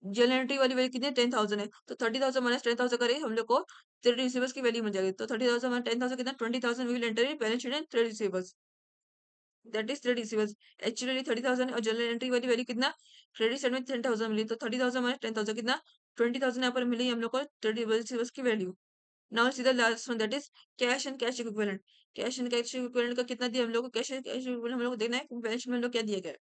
जनरल एंट्री वाली वैल्यू कितनी 10,000 है। तो 30,000 माइनस 10,000 करें हम लोग को थ्रेड रिसीवर्स की वैल्यू मिल जाएगी। तो 30,000 माइनस 10,000 कितना 20,000 will enter balance sheet and trade receivables that is trade receivables. Actually 30,000 और जनरल एंट्री वाली वैल्यू कितना क्रेडिट साइड में 10,000 मिली। तो 30,000 माइनस 10,000 कितना 20,000 यहाँ पर मिली हम लोग को थ्रेड रिसीवर्स की value. Now see the last one that is cash and cash equivalent. Cash and cash equivalent का कितना दिया हम लोग को कैश एंड कैश इक्विवेलेंट हम लोग को देखना है बैलेंस शीट में हम लोग क्या दिया गया है।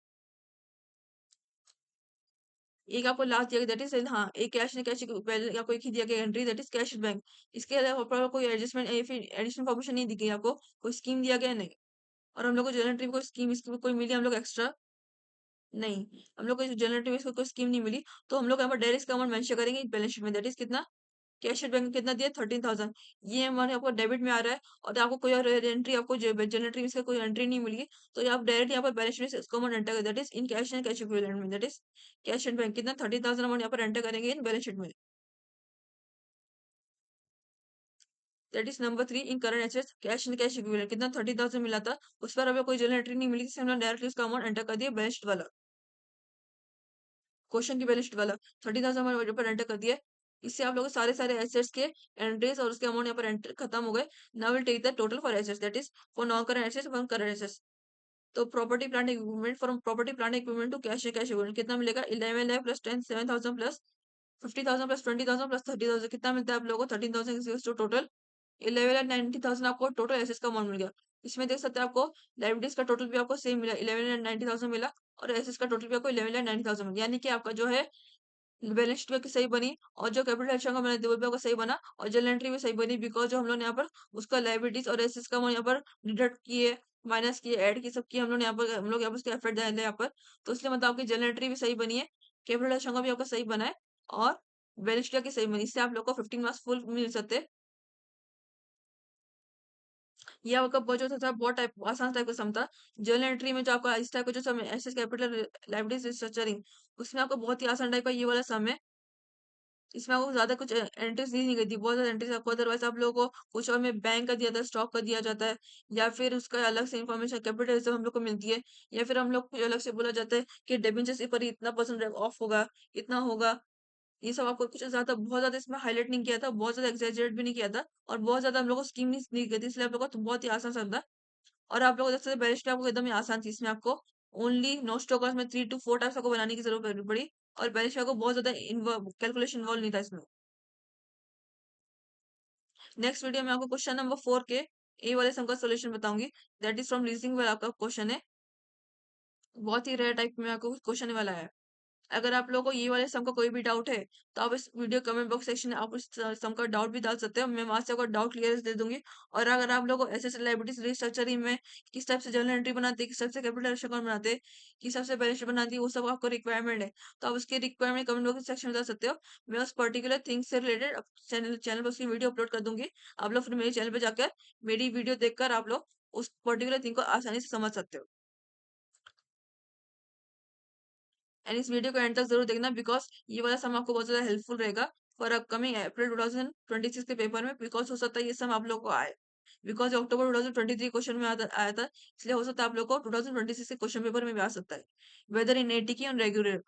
एक आपको लास्ट दिया गया दैट इज हाँ एक कैश एंड कैश इक्विवेलेंट आपको एक ही दिया गया entry that is cash bank. इसके अलावा ऊपर कोई एडजस्टमेंट या फिर एडिशनल इन्फॉर्मेशन नहीं दी गई आपको कोई स्कीम दिया गया नहीं। और हम लोग को जनरल एंट्री में कोई स्कीम इसकी कोई मिली हम लोग एक्स्ट्रा नहीं। हम लोग को जनरल एंट्री में इसको कोई स्कीम नहीं मिली। तो हम लोग यहाँ पर डायरेक्ट अमाउंट मेंशन करेंगे बैलेंस शीट में दैट इज कितना कैश एट बैंक में कितना दिया 13,000। ये हमारे आपको डेबिट में आ रहा है और आपको कोई और एंट्री आपको जनरल एंट्री में इसका कोई एंट्री नहीं मिली। तो ये आप डायरेक्ट यहाँ पर बैलेंस शीट में इसको अमाउंट एंटर कर that is in cash and cash equivalent में that is cash and bank कितना 13,000 अमाउंट यहाँ पर एंटर करेंगे इन बैलेंस शीट में that is number 3 in current assets cash and cash equivalent कितना 30,000 मिला था उस पर हमें कोई जनरल एंट्री नहीं मिली इसलिए हमने डायरेक्टली उसका अमाउंट एंटर कर दिया बैलेंस शीट वाला क्वेश्चन की बैलेंस शीट वाला 30,000 हमारे यहाँ पर एंटर कर दिया। इससे आप लोग सारे सारे एसेट्स के एंट्रीज और उसके अमाउंट यहाँ पर एंटर खत्म हो गए। Now will take the total for assets that is for non current assets for current assets. तो property plant equipment from property plant equipment to cash cash equipment कितना मिलेगा 11 lakh plus 10 7,000 plus 50,000 plus 20,000 plus 30,000 कितना मिलता है आप लोगों को 13,000 to total 11,90,000 आपको टोटल एसेट्स का अमाउंट मिल गया। इसमें देख सकते हैं आपको लाइबिलिटीज का टोटल भी आपको सेम मिला 11,90,000 मिला और एसेट्स का टोटल भी आपको 11,90,000 यानी कि आपका जो है बैलेंस शीट भी सही बनी और जो कैपिटल एडिशन का मैंने वो भी आपका सही बना और जर्नल एंट्री भी सही बनी बिकॉज जो हम लोग ने यहाँ पर उसका लाइबिलिटीज और एसेट्स का यहाँ पर डिडक्ट किए, माइनस किए, ऐड किए, सब किए हम लोग यहाँ पर उसके एफर्ट डाले यहाँ पर। तो इसलिए मतलब आपकी जर्नल एंट्री भी सही बनी है, कैपिटल एडिशन का भी आपका सही बना है और बैलेंस शीट की सही बनी। इससे आप लोग को 15 मार्क्स फुल मिल सकते हैं। ये आपका बहुत जो था बहुत टाइप आसान टाइप का सम था। जर्नल एंट्री में जो आपका इस टाइप का जो सम है एसेट्स कैपिटल लाइबिलिटीज रिस्ट्रक्चरिंग, उसमें आपको बहुत ही आसान टाइप का ये वाला सम है। इसमें आपको ज़्यादा कुछ एंट्रीज़ दी नहीं गई थी, बहुत ज़्यादा एंट्रीज़ आपको अदरवाइज़ आप लोगों को कुछ और में बैंक का दिया था, स्टॉक का दिया जाता है या फिर उसका अलग से इन्फॉर्मेशन कैपिटल रिज़र्व हम लोग को मिलती है या फिर हम लोग को अलग से बोला जाता है कि डिबेंचर्स पर इतना परसेंट ऑफ होगा, इतना होगा। ये सब आपको कुछ ज़्यादा बहुत ज़्यादा इसमें हाइलाइट नहीं किया था, बहुत ज़्यादा एक्ज़ैजरेट भी नहीं किया था और बहुत ज़्यादा हम लोग को स्कीम नहीं की थी, इसलिए आप लोगों को तो बहुत ही आसान सा था। और आप लोगों को देख सकते हैं बैरिस्टर आपको एकदम ही आसान थी। इसमें आपको ओनली नोस्टोकॉस में 3 टू 4 टाइप्स आपको बनाने की ज़रूरत पड़ी और बैरिस्टर को बहुत ज़्यादा कैलकुलेशन इन्वॉल्व नहीं था इसमें। नेक्स्ट वीडियो में आपको क्वेश्चन नंबर 4 के ए वाले सम का सॉल्यूशन बताऊंगी। दैट इज फ्रॉम लीजिंग वाला आपका क्वेश्चन है। बहुत ही रेयर टाइप में आपको क्वेश्चन वाला है। अगर आप लोगों को ये वाले सम का कोई भी डाउट है तो आप इस वीडियो कमेंट बॉक्स सेक्शन में आप इस सम का डाउट भी डाल सकते हो, मैं वहां से आपको डाउट क्लियर दे दूंगी। और अगर आप लोगों को एसेट लायबिलिटीज रिस्ट्रक्चरिंग में किस टाइप से जर्नल एंट्री बनाते हैं, किस टाइप से कैपिटल अकाउंट बनाते हैं, किस टाइप से बैलेंस शीट बनाती है, वो सब आपको रिक्वायरमेंट है तो आप उसकी रिक्वायरमेंट कमेंट बॉक्स सेक्शन में बता सकते हो। मैं उस पर्टिकुलर थिंग से रिलेटेड चैनल चैनल पर उसकी वीडियो अपलोड कर दूंगी। आप लोग फिर मेरे चैनल पर जाकर मेरी वीडियो देखकर आप लोग उस पर्टिकुलर थिंग को आसानी से समझ सकते हो। एंड इस वीडियो को एंड तक जरूर देखना बिकॉज ये वाला सम आपको बहुत ज्यादा हेल्पफुल रहेगा फॉर अपकमिंग अप्रैल 2026 के पेपर में। बिकॉज हो सकता है ये सम आप लोग को आए बिकॉज अक्टूबर 2023 क्वेश्चन में आया था, इसलिए हो सकता है आप लोग को 2026 के क्वेश्चन पेपर में भी आ सकता है वेदर इन एटी की ऑन रेगुलर